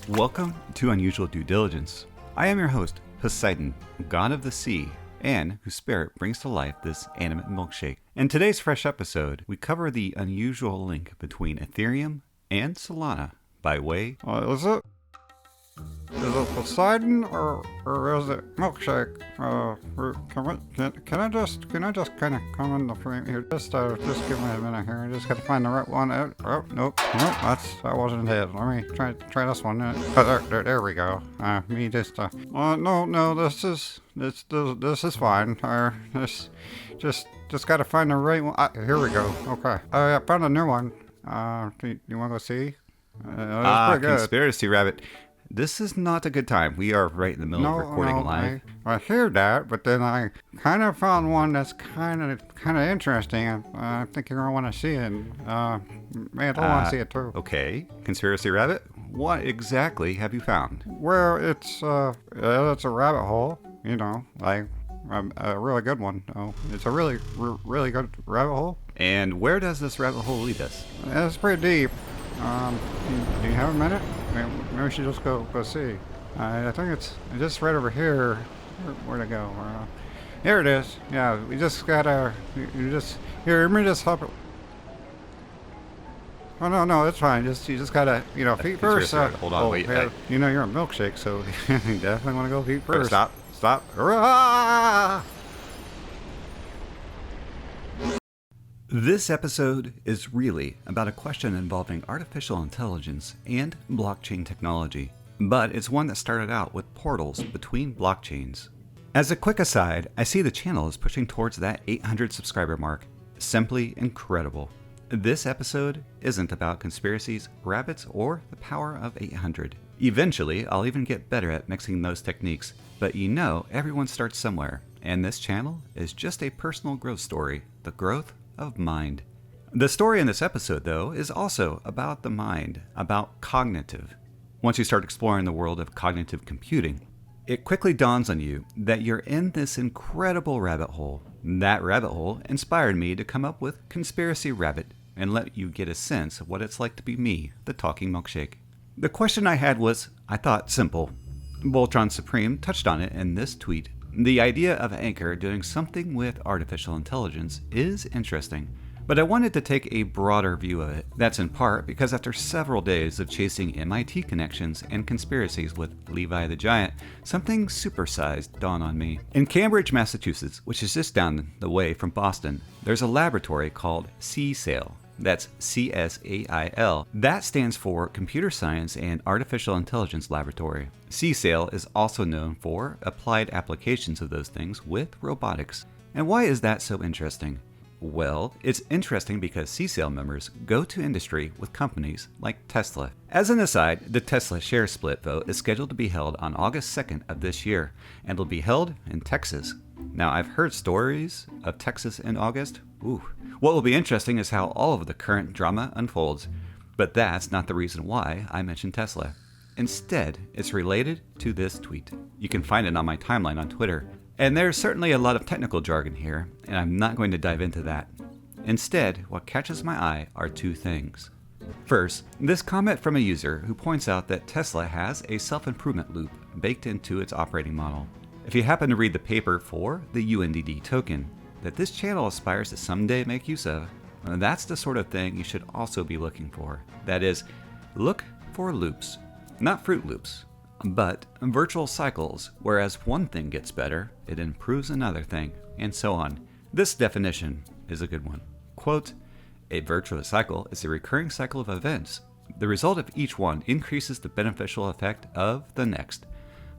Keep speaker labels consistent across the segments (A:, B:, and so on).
A: Welcome to Unusual Due Diligence. I am your host, Poseidon, god of the sea, and whose spirit brings to life this animate milkshake. In today's fresh episode, we cover the unusual link between Ethereum and Solana by way...
B: Is it Poseidon or is it milkshake? Can I just kind of come in the frame here? Just give me a minute here. I just gotta find the right one. Oh, nope, that wasn't it. Let me try this one. There we go. No, this is fine. Just gotta find the right one. Here we go. Okay. I found a new one. Do you want to go see? That's pretty good.
A: Conspiracy Rabbit. This is not a good time. We are right in the middle of recording live.
B: I hear that, but then I kind of found one that's kind of interesting. I think you're gonna want to see it. I want to see it too.
A: Okay, Conspiracy Rabbit. What exactly have you found?
B: Well, it's a rabbit hole. You know, like a really good one. Oh, it's a really good rabbit hole.
A: And where does this rabbit hole lead us?
B: It's pretty deep. Do you have a minute? Maybe we should just go see. I think it's just right over here. Where'd it go? Here it is. Yeah, we just gotta. Let me just hop it. Oh no, it's fine. You just gotta, feet first.
A: Hold on, wait.
B: You're a milkshake, so you definitely want to go feet first.
A: Stop.
B: Hurrah!
A: This episode is really about a question involving artificial intelligence and blockchain technology, but it's one that started out with portals between blockchains. As a quick aside, I see the channel is pushing towards that 800 subscriber mark. Simply incredible. This episode isn't about conspiracies, rabbits, or the power of 800. Eventually, I'll even get better at mixing those techniques, but everyone starts somewhere, and this channel is just a personal growth story, the growth of mind. The story in this episode, though, is also about the mind, about cognitive. Once you start exploring the world of cognitive computing, it quickly dawns on you that you're in this incredible rabbit hole. That rabbit hole inspired me to come up with Conspiracy Rabbit and let you get a sense of what it's like to be me, the talking milkshake. The question I had was, I thought, simple. VoltronSupreme touched on it in this tweet. The idea of ANKR doing something with artificial intelligence is interesting, but I wanted to take a broader view of it. That's in part because after several days of chasing MIT connections and conspiracies with LeviTheGiant, something supersized dawned on me. In Cambridge, Massachusetts, which is just down the way from Boston, there's a laboratory called CSAIL. That's CSAIL. That stands for Computer Science and Artificial Intelligence Laboratory. CSAIL is also known for applied applications of those things with robotics. And why is that so interesting? Well, it's interesting because CSAIL members go to industry with companies like Tesla. As an aside, the Tesla share split vote is scheduled to be held on August 2nd of this year, and will be held in Texas. Now, I've heard stories of Texas in August. Ooh. What will be interesting is how all of the current drama unfolds. But that's not the reason why I mentioned Tesla. Instead, it's related to this tweet. You can find it on my timeline on Twitter. And there's certainly a lot of technical jargon here, and I'm not going to dive into that. Instead, what catches my eye are two things. First, this comment from a user who points out that Tesla has a self-improvement loop baked into its operating model. If you happen to read the paper for the UnDD'er token that this channel aspires to someday make use of, that's the sort of thing you should also be looking for. That is, look for loops. Not Fruit Loops, but virtual cycles, whereas one thing gets better, it improves another thing, and so on. This definition is a good one. Quote, a virtuous cycle is a recurring cycle of events. The result of each one increases the beneficial effect of the next.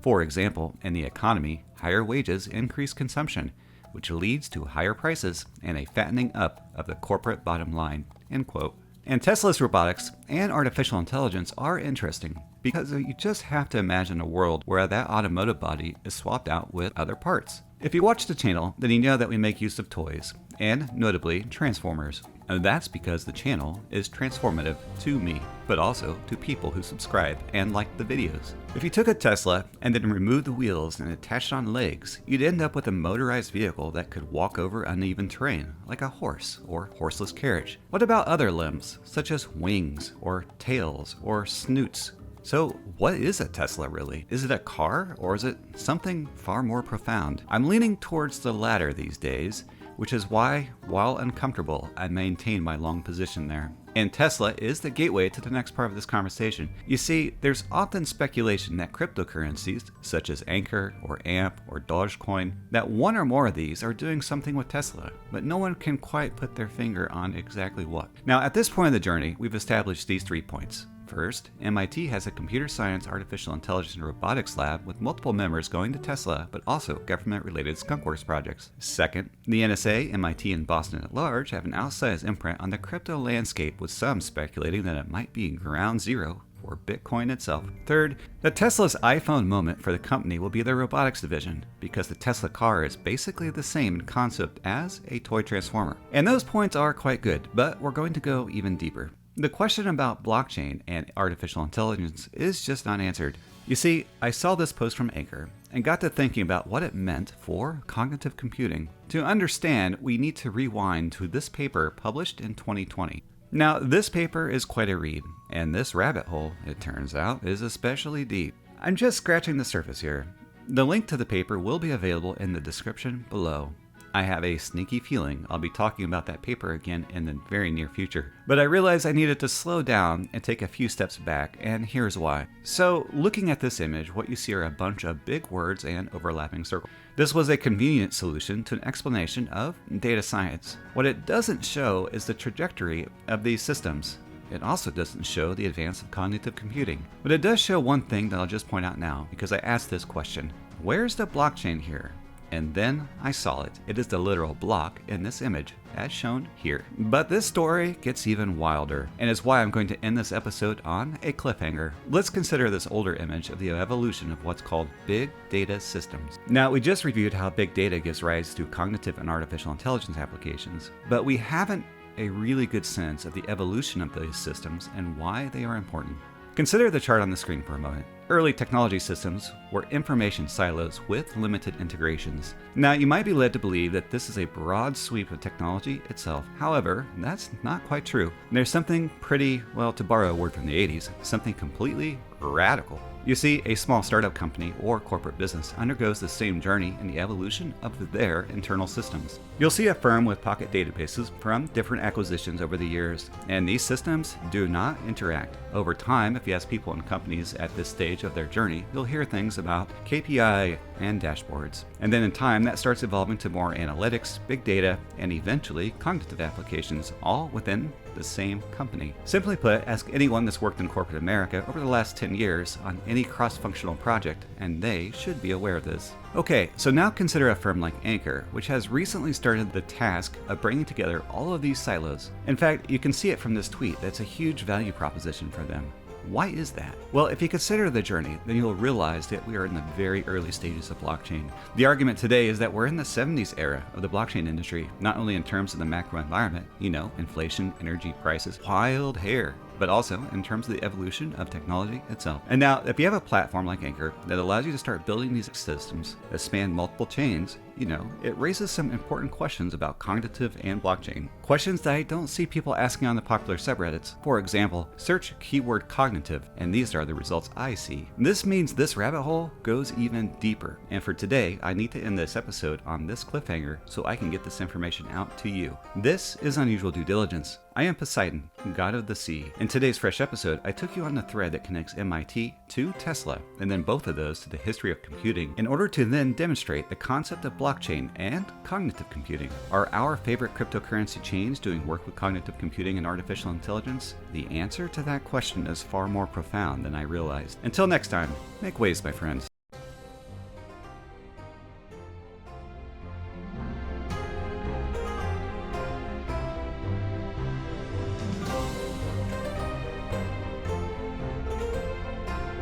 A: For example, in the economy, higher wages increase consumption, which leads to higher prices and a fattening up of the corporate bottom line, end quote. And Tesla's robotics and artificial intelligence are interesting because you just have to imagine a world where that automotive body is swapped out with other parts. If you watch the channel, then you know that we make use of toys, and notably Transformers. And that's because the channel is transformative to me, but also to people who subscribe and like the videos. If you took a Tesla and then removed the wheels and attached on legs, you'd end up with a motorized vehicle that could walk over uneven terrain, like a horse or horseless carriage. What about other limbs, such as wings or tails or snoots? So what is a Tesla really? Is it a car or is it something far more profound? I'm leaning towards the latter these days, which is why, while uncomfortable, I maintain my long position there. And Tesla is the gateway to the next part of this conversation. You see, there's often speculation that cryptocurrencies, such as ANKR or AMP or Dogecoin, that one or more of these are doing something with Tesla, but no one can quite put their finger on exactly what. Now, at this point in the journey, we've established these 3 points. First, MIT has a computer science, artificial intelligence, and robotics lab with multiple members going to Tesla, but also government-related skunkworks projects. Second, the NSA, MIT, and Boston at large have an outsized imprint on the crypto landscape, with some speculating that it might be ground zero for Bitcoin itself. Third, the Tesla's iPhone moment for the company will be their robotics division, because the Tesla car is basically the same in concept as a toy transformer. And those points are quite good, but we're going to go even deeper. The question about blockchain and artificial intelligence is just not answered. You see, I saw this post from ANKR and got to thinking about what it meant for cognitive computing. To understand, we need to rewind to this paper published in 2020. Now, this paper is quite a read, and this rabbit hole, it turns out, is especially deep. I'm just scratching the surface here. The link to the paper will be available in the description below. I have a sneaky feeling I'll be talking about that paper again in the very near future. But I realized I needed to slow down and take a few steps back, and here's why. So, looking at this image, what you see are a bunch of big words and overlapping circles. This was a convenient solution to an explanation of data science. What it doesn't show is the trajectory of these systems. It also doesn't show the advance of cognitive computing. But it does show one thing that I'll just point out now, because I asked this question: where's the blockchain here? And then I saw it. It is the literal block in this image, as shown here. But this story gets even wilder, and is why I'm going to end this episode on a cliffhanger. Let's consider this older image of the evolution of what's called big data systems. Now, we just reviewed how big data gives rise to cognitive and artificial intelligence applications, but we haven't a really good sense of the evolution of these systems and why they are important. Consider the chart on the screen for a moment. Early technology systems were information silos with limited integrations. Now, you might be led to believe that this is a broad sweep of technology itself. However, that's not quite true. There's something pretty, well, to borrow a word from the 80s, something completely radical. You see, a small startup company or corporate business undergoes the same journey in the evolution of their internal systems. You'll see a firm with pocket databases from different acquisitions over the years, and these systems do not interact. Over time, if you ask people in companies at this stage of their journey, you'll hear things about KPI and dashboards. And then in time, that starts evolving to more analytics, big data, and eventually cognitive applications, all within the same company. Simply put, ask anyone that's worked in corporate America over the last 10 years on any cross-functional project, and they should be aware of this. Okay, so now consider a firm like ANKR, which has recently started the task of bringing together all of these silos. In fact, you can see it from this tweet. That's a huge value proposition for them. Why is that? Well, if you consider the journey, then you'll realize that we are in the very early stages of blockchain. The argument today is that we're in the 70s era of the blockchain industry, not only in terms of the macro environment, inflation, energy prices, wild hair, but also in terms of the evolution of technology itself. And now, if you have a platform like ANKR that allows you to start building these systems that span multiple chains, it raises some important questions about cognitive and blockchain. Questions that I don't see people asking on the popular subreddits. For example, search keyword cognitive, and these are the results I see. This means this rabbit hole goes even deeper. And for today, I need to end this episode on this cliffhanger so I can get this information out to you. This is Unusual Due Diligence. I am Poseidon, god of the sea. In today's fresh episode, I took you on the thread that connects MIT to Tesla, and then both of those to the history of computing, in order to then demonstrate the concept of blockchain and cognitive computing. Are our favorite cryptocurrency chains doing work with cognitive computing and artificial intelligence? The answer to that question is far more profound than I realized. Until next time, make waves, my friends.